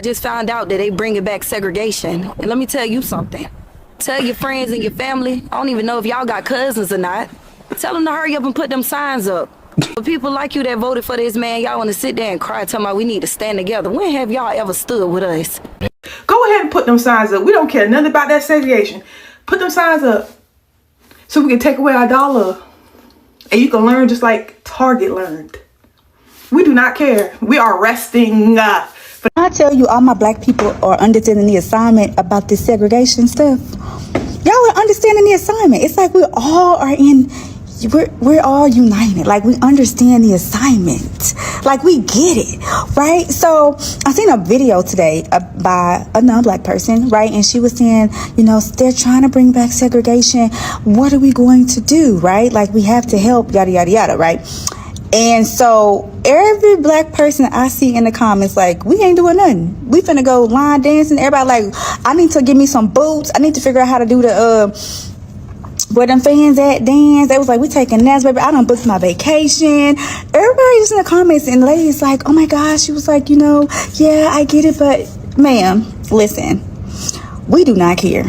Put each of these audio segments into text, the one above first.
I just found out that they bringing back segregation. And let me tell you something. Tell your friends and your family, I don't even know if y'all got cousins or not. Tell them to hurry up and put them signs up. For people like you that voted for this man, y'all want to sit there and cry, talking about we need to stand together. When have y'all ever stood with us? Go ahead and put them signs up. We don't care nothing about that segregation. Put them signs up so we can take away our dollar. And you can learn just like Target learned. We do not care. We are resting. I tell you, all my black people are understanding the assignment about this segregation stuff. Y'all are understanding the assignment. It's like we all are in... We're all united. Like, we understand the assignment. Like, we get it, right? So I seen a video today by a non-black person, right? And she was saying, you know, they're trying to bring back segregation. What are we going to do, right? Like, we have to help, yada, yada, yada, right? And so every black person I see in the comments, like, we ain't doing nothing. We finna go line dancing. Everybody like, I need to give me some boots. I need to figure out how to do the, where them fans at dance. They was like, we taking naps, baby. I done booked my vacation. Everybody just in the comments, and the lady's like, oh my gosh. She was like, you know, yeah, I get it, but ma'am, listen, we do not care.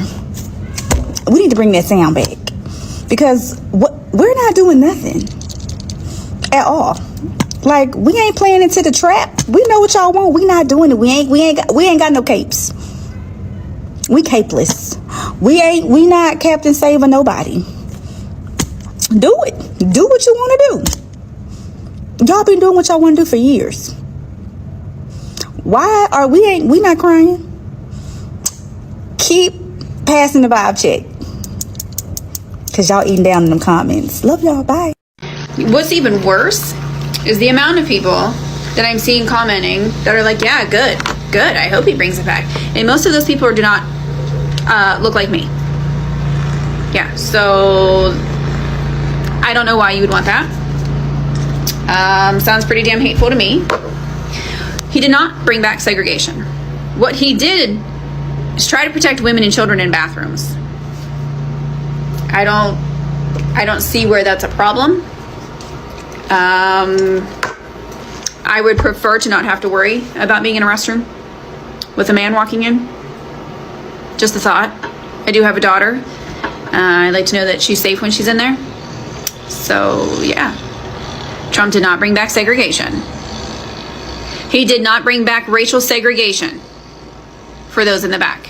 We need to bring that sound back, because we're not doing nothing at all. Like, we ain't playing into the trap. We know what y'all want. We not doing it. We ain't got no capes. We capeless. We not Captain Save or nobody. Do it. Do what you want to do. Y'all been doing what y'all want to do for years. Why are we not crying? Keep passing the vibe check, cause y'all eating down in them comments. Love y'all. Bye. What's even worse is the amount of people that I'm seeing commenting that are like, yeah, good. I hope he brings it back. And most of those people do not look like me. Yeah, so I don't know why you would want that. Sounds pretty damn hateful to me. He did not bring back segregation. What he did is try to protect women and children in bathrooms. I don't see where that's a problem. I would prefer to not have to worry about being in a restroom with a man walking in. Just a thought. I do have a daughter. I'd like to know that she's safe when she's in there. So, yeah. Trump did not bring back segregation. He did not bring back racial segregation for those in the back.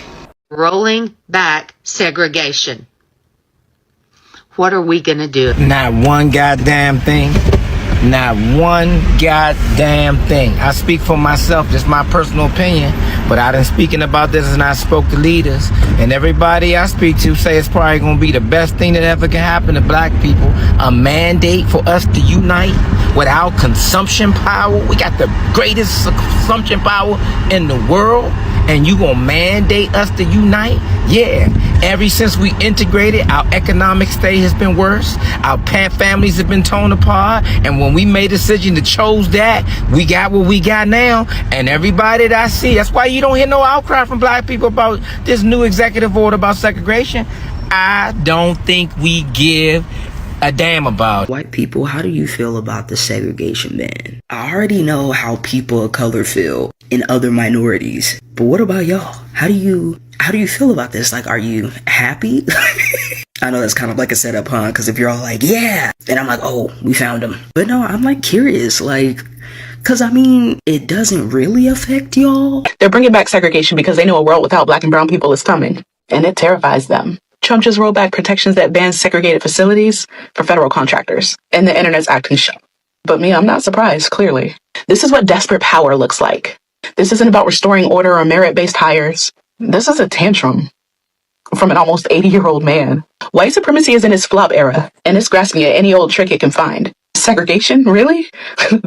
Rolling back segregation. What are we going to do? Not one goddamn thing. Not one goddamn thing. I speak for myself, just my personal opinion, but I done speaking about this and I spoke to leaders, and everybody I speak to say it's probably going to be the best thing that ever can happen to black people. A mandate for us to unite without consumption power. We got the greatest consumption power in the world, and you going to mandate us to unite? Yeah. Ever since we integrated, our economic state has been worse. Our families have been torn apart. And when we made a decision to chose that, we got what we got now. And everybody that I see, that's why you don't hear no outcry from black people about this new executive order about segregation. I don't think we give a damn about. White people, how do you feel about the segregation ban? I already know how people of color feel and other minorities, but what about y'all? How do you feel about this? Like, are you happy? I know that's kind of like a setup, huh? Because if you're all like, yeah, and I'm like, oh, we found him. But no, I'm like curious, like, because I mean, it doesn't really affect y'all. They're bringing back segregation because they know a world without black and brown people is coming, and it terrifies them. Trump just rolled back protections that ban segregated facilities for federal contractors, and the internet's acting shook. But me, I'm not surprised, clearly. This is what desperate power looks like. This isn't about restoring order or merit-based hires. This is a tantrum from an almost 80-year-old man. White supremacy is in its flop era, and it's grasping at any old trick it can find. Segregation? Really?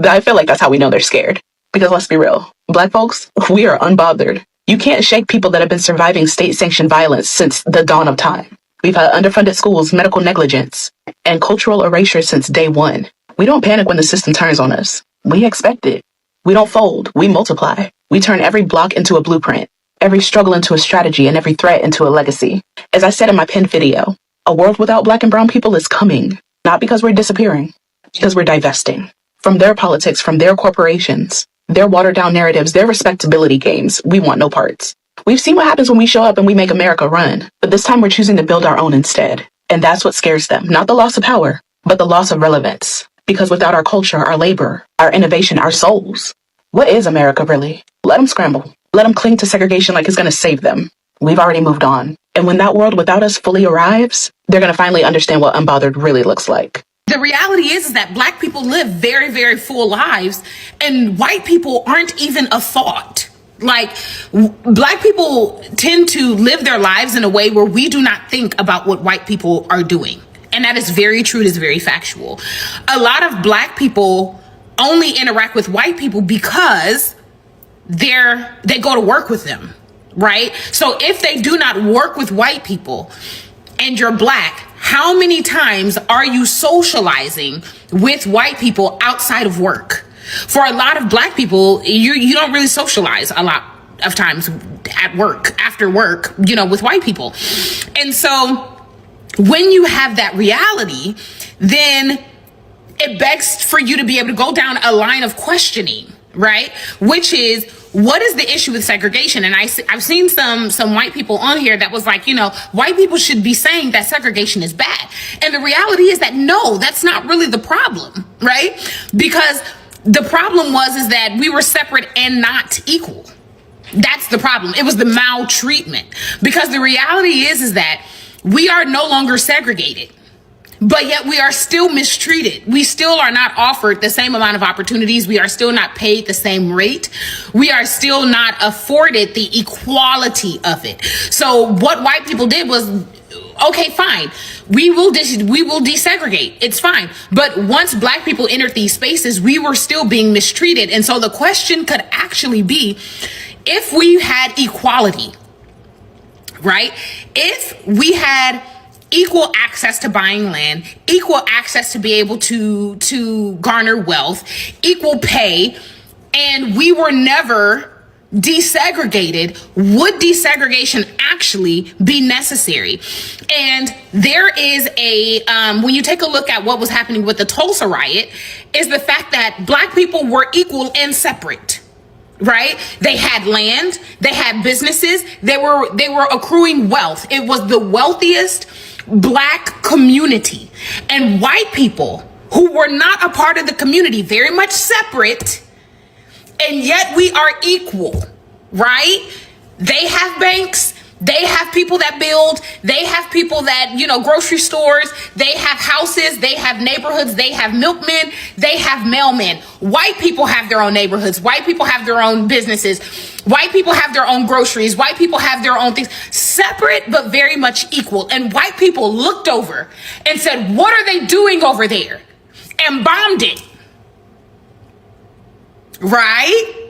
I feel like that's how we know they're scared. Because let's be real, black folks, we are unbothered. You can't shake people that have been surviving state-sanctioned violence since the dawn of time. We've had underfunded schools, medical negligence, and cultural erasure since day one. We don't panic when the system turns on us. We expect it. We don't fold. We multiply. We turn every block into a blueprint, every struggle into a strategy, and every threat into a legacy. As I said in my pinned video, a world without black and brown people is coming. Not because we're disappearing, because we're divesting from their politics, from their corporations, Their watered down narratives, their respectability games, we want no parts. We've seen what happens when we show up and we make America run, but this time we're choosing to build our own instead. And that's what scares them, not the loss of power, but the loss of relevance. Because without our culture, our labor, our innovation, our souls, what is America really? Let them scramble. Let them cling to segregation like it's going to save them. We've already moved on. And when that world without us fully arrives, they're going to finally understand what Unbothered really looks like. The reality is that Black people live very, very full lives, and white people aren't even a thought. Like, Black people tend to live their lives in a way where we do not think about what white people are doing. And that is very true. It is very factual. A lot of Black people only interact with white people because they go to work with them, right? So if they do not work with white people and you're Black, how many times are you socializing with white people outside of work? For a lot of Black people, you don't really socialize a lot of times at work, after work, with white people. And so when you have that reality, then it begs for you to be able to go down a line of questioning, right? Which is, what is the issue with segregation? And I've seen some white people on here that was like, white people should be saying that segregation is bad. And the reality is that no, that's not really the problem, right? Because the problem is that we were separate and not equal. That's the problem. It was the maltreatment. Because the reality is that we are no longer segregated, but yet we are still mistreated. We still are not offered the same amount of opportunities. We are still not paid the same rate. We are still not afforded the equality of it. So what white people did was, okay, fine. We will desegregate. It's fine. But once Black people entered these spaces, we were still being mistreated. And so the question could actually be, if we had equality, right? If we had equal access to buying land, equal access to be able to garner wealth, equal pay, and we were never desegregated, would desegregation actually be necessary? And there is when you take a look at what was happening with the Tulsa riot, is the fact that Black people were equal and separate. Right? They had land, they had businesses, they were accruing wealth. It was the wealthiest Black community. And white people who were not a part of the community, very much separate, and yet we are equal, right? They have banks, they have people that build, they have people that, grocery stores, they have houses, they have neighborhoods, they have milkmen, they have mailmen. White people have their own neighborhoods, white people have their own businesses, white people have their own groceries, white people have their own things, separate but very much equal. And white people looked over and said, what are they doing over there? And bombed it, right?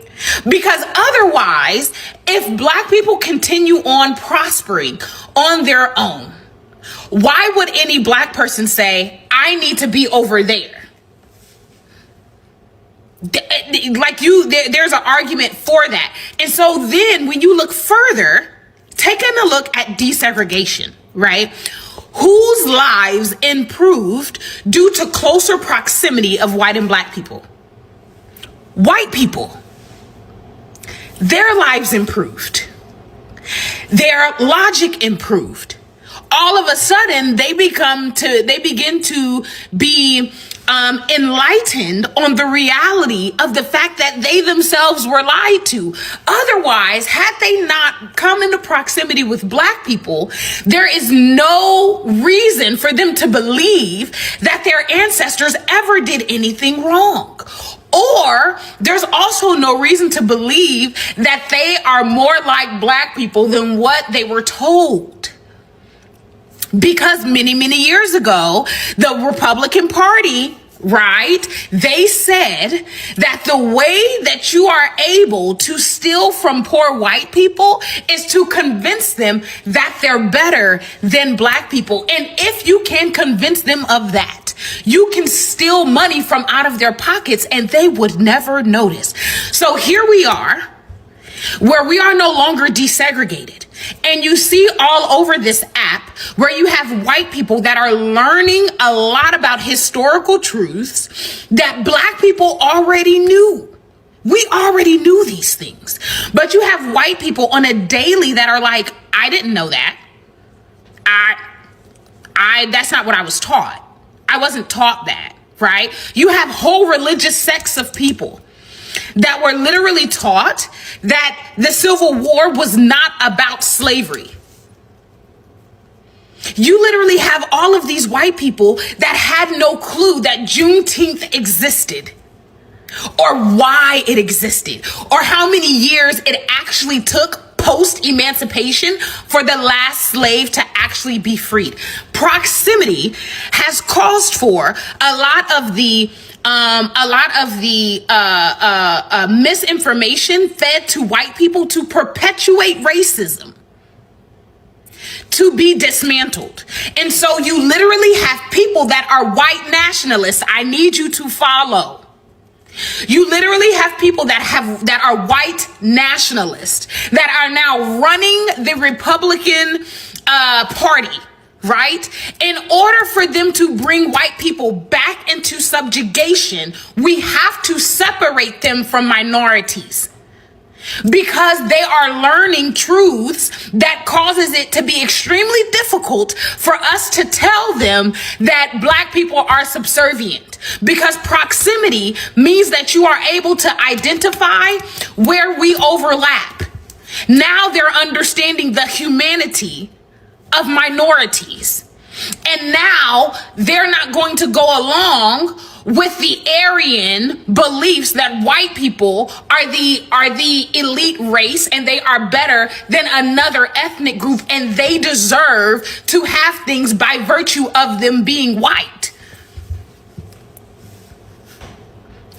Because otherwise, if Black people continue on prospering on their own, why would any Black person say, I need to be over there? There's an argument for that. And so then when you look further, taking a look at desegregation, right? Whose lives improved due to closer proximity of white and Black people? White people. Their lives improved. Their logic improved. All of a sudden, they begin to be enlightened on the reality of the fact that they themselves were lied to. Otherwise, had they not come into proximity with Black people, there is no reason for them to believe that their ancestors ever did anything wrong. Or there's also no reason to believe that they are more like Black people than what they were told. Because many, many years ago, the Republican Party, right, they said that the way that you are able to steal from poor white people is to convince them that they're better than Black people. And if you can convince them of that, you can steal money from out of their pockets and they would never notice. So here we are, where we are no longer desegregated. And you see all over this app where you have white people that are learning a lot about historical truths that Black people already knew. We already knew these things. But you have white people on a daily that are like, I didn't know that. That's not what I was taught. I wasn't taught that, right? You have whole religious sects of people that were literally taught that the Civil War was not about slavery. You literally have all of these white people that had no clue that Juneteenth existed, or why it existed, or how many years it actually took post-emancipation for the last slave to actually be freed. Proximity has caused for a lot of the misinformation fed to white people to perpetuate racism, to be dismantled. And so you literally have people that are white nationalists. I need you to follow. You literally have people that are white nationalists that are now running the Republican Party, right? In order for them to bring white people back into subjugation, we have to separate them from minorities, because they are learning truths that causes it to be extremely difficult for us to tell them that black people are subservient, because proximity means that you are able to identify where we overlap. Now they're understanding the humanity of minorities, and now they're not going to go along with the Aryan beliefs that white people are the elite race and they are better than another ethnic group and they deserve to have things by virtue of them being white.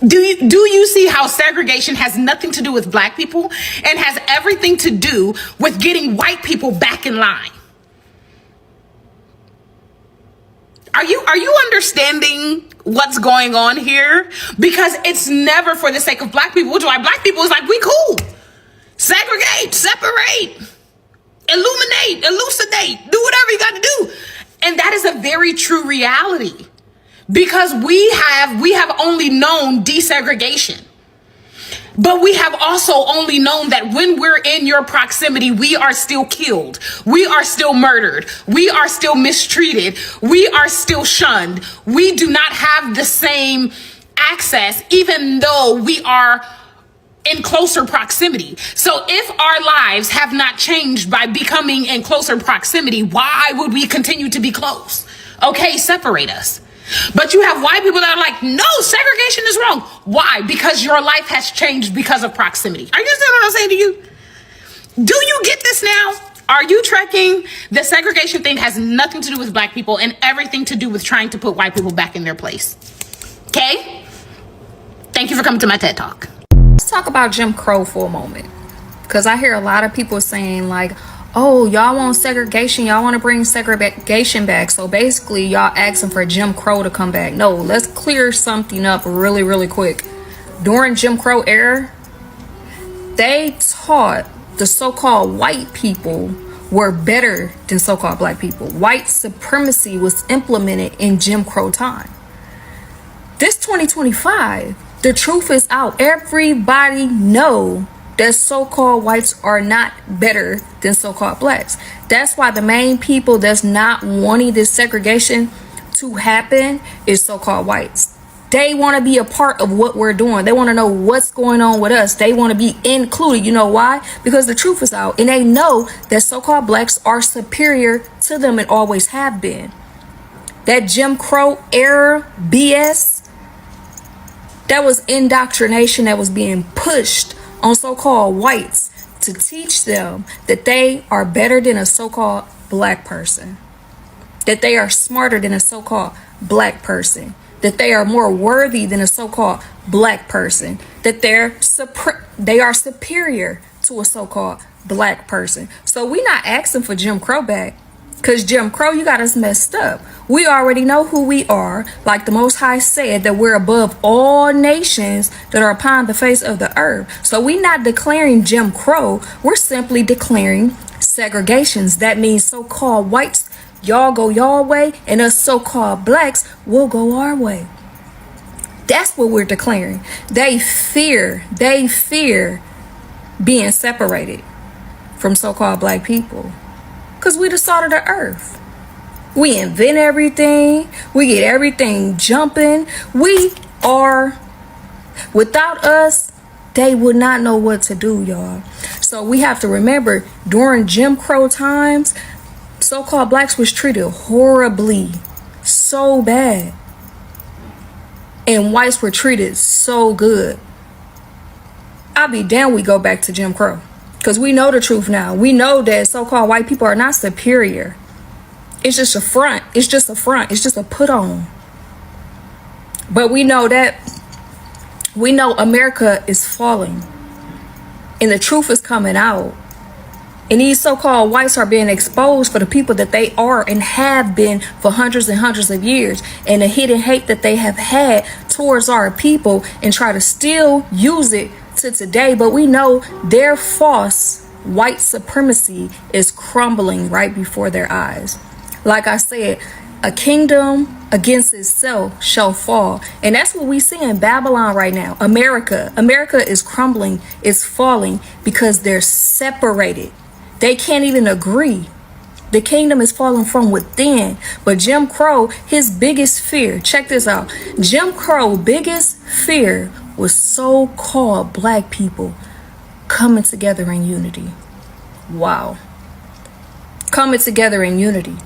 Do you see how segregation has nothing to do with black people and has everything to do with getting white people back in line? Are you understanding what's going on here? Because it's never for the sake of black people, which is why black people is like, we cool. Segregate, separate, illuminate, elucidate, do whatever you got to do. And that is a very true reality, because we have only known desegregation. But we have also only known that when we're in your proximity, we are still killed. We are still murdered. We are still mistreated. We are still shunned. We do not have the same access, even though we are in closer proximity. So if our lives have not changed by becoming in closer proximity, why would we continue to be close? Okay, separate us. But you have white people that are like, no, segregation is wrong. Why? Because your life has changed because of proximity. Are you understand what I'm saying to you? Do you get this now? Are you tracking? The segregation thing has nothing to do with black people and everything to do with trying to put white people back in their place. Okay? Thank you for coming to my TED Talk. Let's talk about Jim Crow for a moment, because I hear a lot of people saying like, oh, y'all want segregation, y'all want to bring segregation back, so basically y'all asking for Jim Crow to come back. No, let's clear something up really quick. During Jim Crow era, they taught the so-called white people were better than so-called black people. White supremacy was implemented in Jim Crow time. This 2025, the truth is out. Everybody know that so-called whites are not better than so-called blacks. That's why the main people that's not wanting this segregation to happen is so-called whites. They want to be a part of what we're doing. They want to know what's going on with us. They want to be included. You know why? Because the truth is out, and they know that so-called blacks are superior to them and always have been. That Jim Crow era BS, that was indoctrination that was being pushed on so-called whites to teach them that they are better than a so-called black person, that they are smarter than a so-called black person, that they are more worthy than a so-called black person, that they are superior to a so-called black person. So we're not asking for Jim Crow back, because Jim Crow, you got us messed up. We already know who we are. Like the Most High said, that we're above all nations that are upon the face of the earth. So we're not declaring Jim Crow. We're simply declaring segregations. That means so-called whites, y'all go y'all way, and us so-called blacks will go our way. That's what we're declaring. They fear being separated from so-called black people. Because we the salt of the earth. We invent everything. We get everything jumping. Without us, they would not know what to do, y'all. So we have to remember, during Jim Crow times, so-called blacks was treated horribly, so bad. And whites were treated so good. I'll be damned we go back to Jim Crow. Because we know the truth now. We know that so-called white people are not superior. It's just a front. It's just a front. It's just a put on. But we know America is falling. And the truth is coming out. And these so-called whites are being exposed for the people that they are and have been for hundreds and hundreds of years. And the hidden hate that they have had towards our people and try to still use it to today. But we know their false white supremacy is crumbling right before their eyes. Like I said, a kingdom against itself shall fall. And that's what we see in Babylon right now. America is crumbling, it's falling because they're separated. They can't even agree. The kingdom is falling from within. But Jim Crow, his biggest fear, check this out. Jim Crow biggest fear was so-called black people coming together in unity. Wow. Coming together in unity.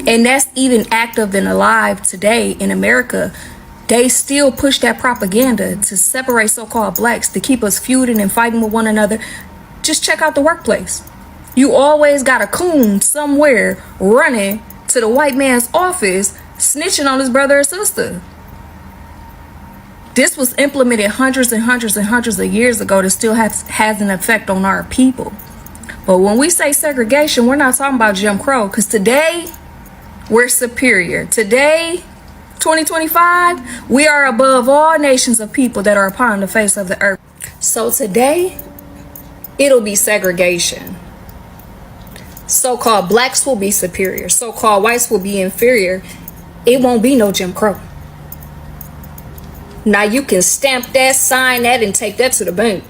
And that's even active and alive today in America. They still push that propaganda to separate so-called blacks, to keep us feuding and fighting with one another. Just check out the workplace. You always got a coon somewhere running to the white man's office, snitching on his brother or sister. This was implemented hundreds and hundreds and hundreds of years ago that still has an effect on our people. But when we say segregation, we're not talking about Jim Crow, because today we're superior. Today, 2025, we are above all nations of people that are upon the face of the earth. So today, it'll be segregation. So-called blacks will be superior. So-called whites will be inferior. It won't be no Jim Crow. Now you can stamp that, sign that, and take that to the bank.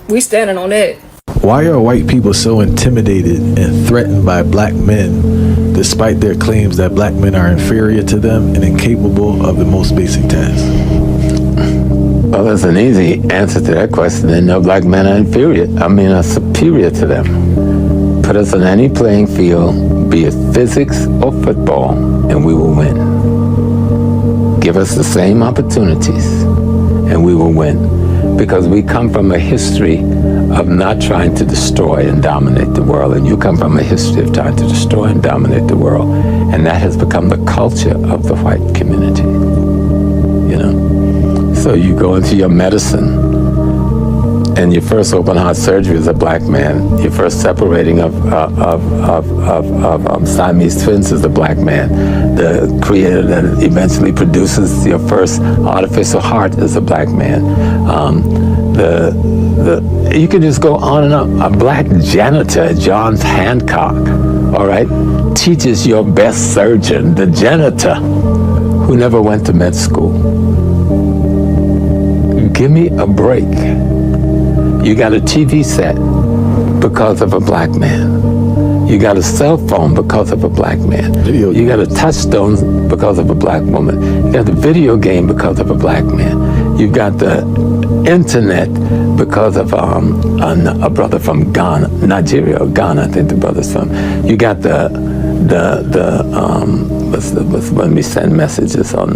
We standing on that. Why are white people so intimidated and threatened by black men, despite their claims that black men are inferior to them and incapable of the most basic tasks? Well, there's an easy answer to that question. They know black men are are superior to them. Put us on any playing field, be it physics or football, and we will win. Give us the same opportunities, and we will win. Because we come from a history of not trying to destroy and dominate the world, and you come from a history of trying to destroy and dominate the world, and that has become the culture of the white community. You know, so you go into your medicine, and your first open heart surgery as a black man, your first separating of Siamese twins as a black man, the creator that eventually produces your first artificial heart as a black man. You can just go on and on. A black janitor at Johns Hancock, all right, teaches your best surgeon, the janitor, who never went to med school. Give me a break. You got a TV set because of a black man. You got a cell phone because of a black man. You got a touchstone because of a black woman. You got the video game because of a black man. You got the internet because of a brother from Ghana, Nigeria or Ghana, I think the brother's from. You got when we send messages on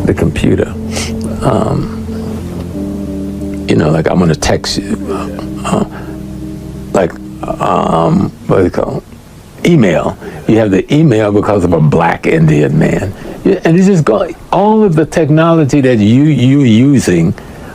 the computer. You know, like I'm going to text you, what do you call it? Email. You have the email because of a black Indian man. And it's just going, all of the technology that you using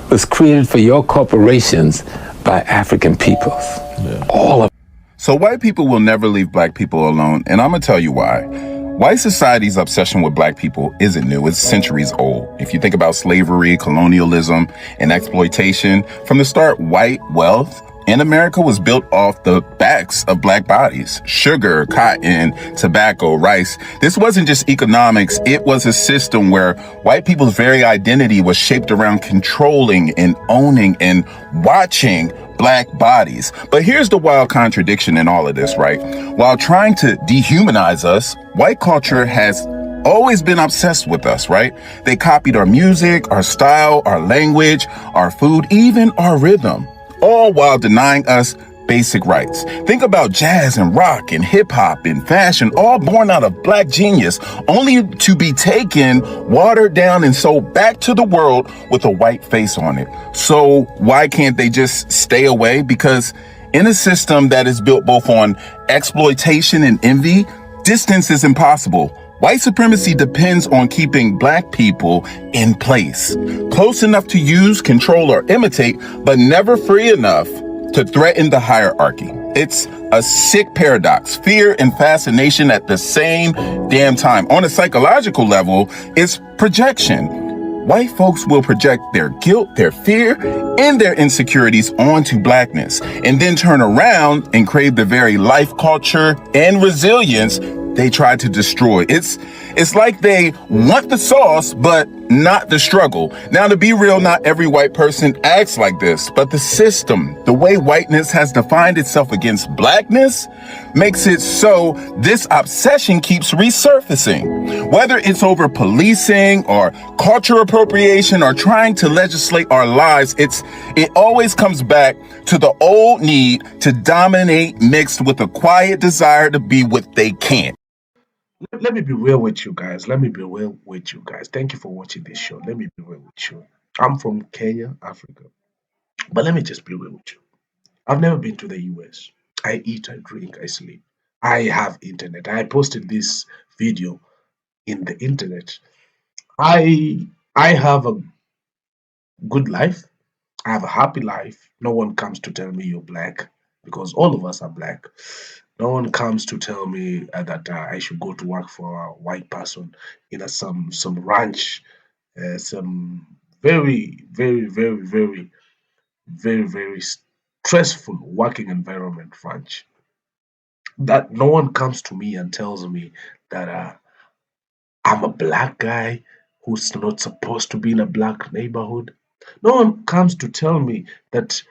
was created for your corporations by African peoples. Yeah. All of it. So white people will never leave black people alone, and I'm going to tell you why. White society's obsession with black people isn't new. It's centuries old. If you think about slavery, colonialism, and exploitation, from the start, white wealth And America was built off the backs of black bodies. Sugar, cotton, tobacco, rice. This wasn't just economics. It was a system where white people's very identity was shaped around controlling and owning and watching black bodies. But here's the wild contradiction in all of this, right? While trying to dehumanize us, white culture has always been obsessed with us, right? They copied our music, our style, our language, our food, even our rhythm, all while denying us basic rights. Think about jazz and rock and hip hop and fashion, all born out of black genius, only to be taken, watered down, and sold back to the world with a white face on it. So why can't they just stay away? Because in a system that is built both on exploitation and envy, distance is impossible. White supremacy depends on keeping black people in place, close enough to use, control, or imitate, but never free enough to threaten the hierarchy. It's a sick paradox, fear and fascination at the same damn time. On a psychological level, it's projection. White folks will project their guilt, their fear, and their insecurities onto blackness, and then turn around and crave the very life, culture, and resilience they try to destroy. It's like they want the sauce, but not the struggle. Now, to be real, not every white person acts like this, but the system, the way whiteness has defined itself against blackness, makes it so this obsession keeps resurfacing. Whether it's over policing or culture appropriation or trying to legislate our lives, it always comes back to the old need to dominate mixed with a quiet desire to be what they can't. Let me be real with you guys. Let me be real with you guys. Thank you for watching this show. Let me be real with you. I'm from Kenya, Africa. But let me just be real with you. I've never been to the US. I eat, I drink, I sleep. I have internet. I posted this video in the internet. I have a good life. I have a happy life. No one comes to tell me you're black because all of us are black. No one comes to tell me that I should go to work for a white person in some ranch, some very very very very very very stressful working environment ranch. That no one comes to me and tells me that I'm a black guy who's not supposed to be in a black neighborhood. No one comes to tell me that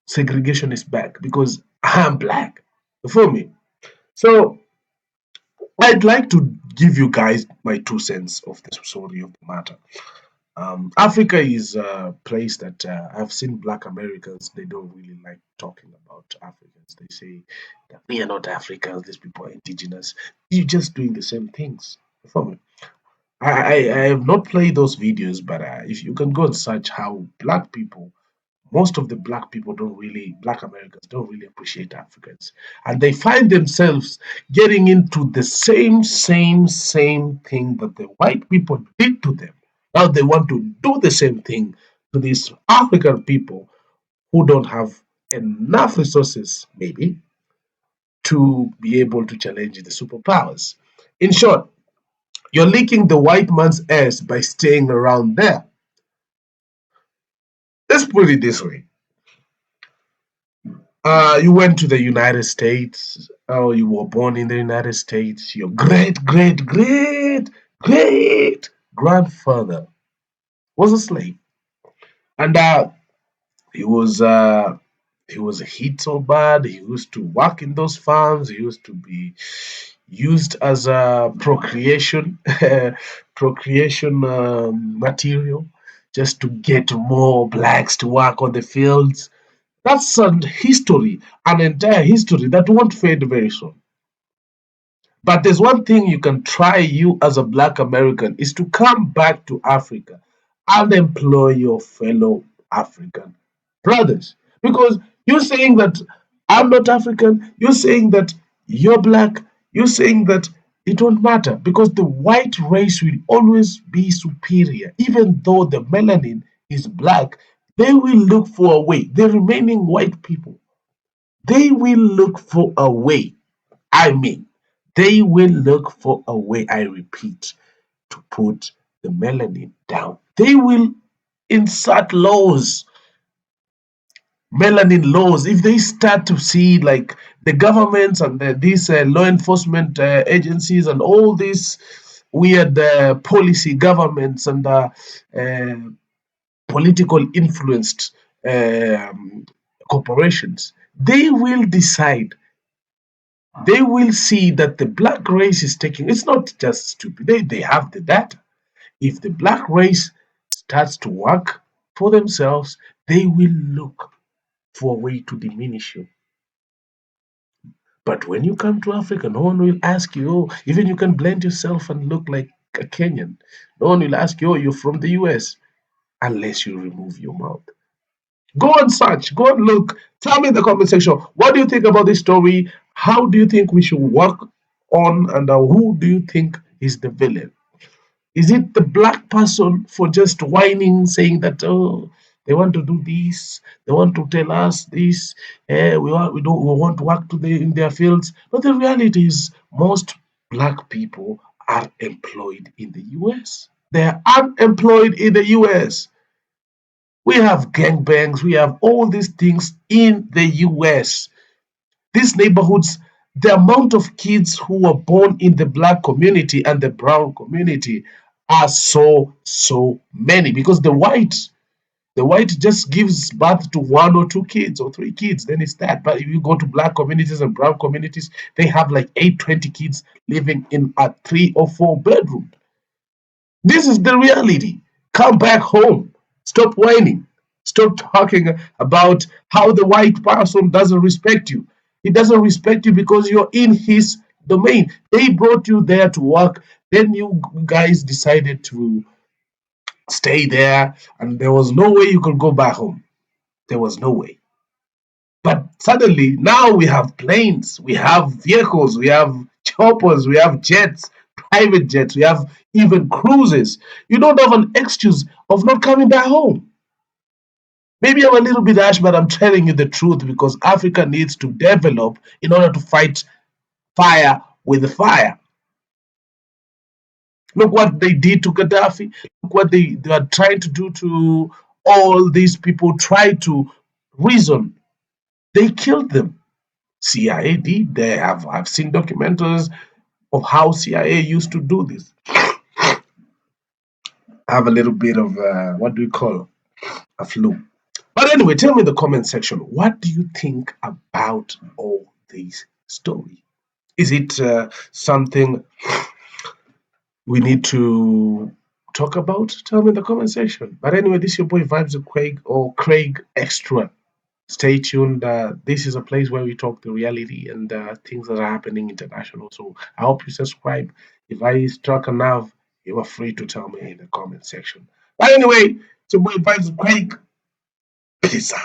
segregation is back because I'm black. You feel me? So I'd like to give you guys my 2 cents of the story of the matter. Africa is a place that I've seen black Americans, they don't really like talking about Africans. They say that we are not Africans, these people are indigenous. You're just doing the same things. You feel me? I have not played those videos, but if you can go and search how black people, most of the black Americans don't really appreciate Africans. And they find themselves getting into the same thing that the white people did to them. Now they want to do the same thing to these African people who don't have enough resources, maybe, to be able to challenge the superpowers. In short, you're licking the white man's ass by staying around there. Let's put it this way. You went to the United States. Oh, you were born in the United States. Your great grandfather was a slave, and he was uh, he was hit so bad. He used to work in those farms. He used to be used as a procreation material just to get more blacks to work on the fields. That's an entire history that won't fade very soon. But there's one thing you can try, you as a black American, is to come back to Africa and employ your fellow African brothers. Because you're saying that I'm not African, you're saying that you're black, you're saying that it won't matter because the white race will always be superior. Even though the melanin is black, they will look for a way. The remaining white people, they will look for a way. I mean, they will look for a way, I repeat, to put the melanin down. They will insert laws melanin laws, if they start to see like the governments and these law enforcement agencies and all these weird policy governments and political influenced corporations, they will decide, they will see that the black race is taking, it's not just stupid, they have the data. If the black race starts to work for themselves, they will look for a way to diminish you. But when you come to Africa, no one will ask you, oh, even you can blend yourself and look like a Kenyan. No one will ask you, oh, you're from the US, unless you remove your mouth. Go and search, go and look. Tell me in the comment section, what do you think about this story? How do you think we should work on, and who do you think is the villain? Is it the black person for just whining, saying that, oh, they want to do this, they want to tell us this, we want to work in their fields? But the reality is, most black people are employed in the US. They are unemployed in the US. We have gangbangs, we have all these things in the US. These neighborhoods, the amount of kids who were born in the black community and the brown community are so many, because the white just gives birth to 1 or 2 kids or 3 kids, then it's that. But if you go to black communities and brown communities, they have like 8, 20 kids living in a 3 or 4 bedroom. This is the reality. Come back home. Stop whining. Stop talking about how the white person doesn't respect you. He doesn't respect you because you're in his domain. They brought you there to work. Then you guys decided to stay there, and there was no way you could go back home. There was no way. But suddenly, now we have planes, we have vehicles, we have choppers, we have jets, private jets, we have even cruises. You don't have an excuse of not coming back home. Maybe I'm a little bit harsh, but I'm telling you the truth, because Africa needs to develop in order to fight fire with fire. Look what they did to Gaddafi. Look what they are trying to do to all these people. Try to reason. They killed them. CIA did. I've seen documentaries of how CIA used to do this. I have a little bit of what do you call a flu. But anyway, tell me in the comment section, what do you think about all these stories? Is it something we need to talk about? Tell me in the comment section. But anyway, this is your boy Vibes of Craig, or Craig Extra. Stay tuned. This is a place where we talk the reality and things that are happening international. So I hope you subscribe. If I struck a nerve, you are free to tell me in the comment section. But anyway, it's your boy Vibes of Craig. Peace out.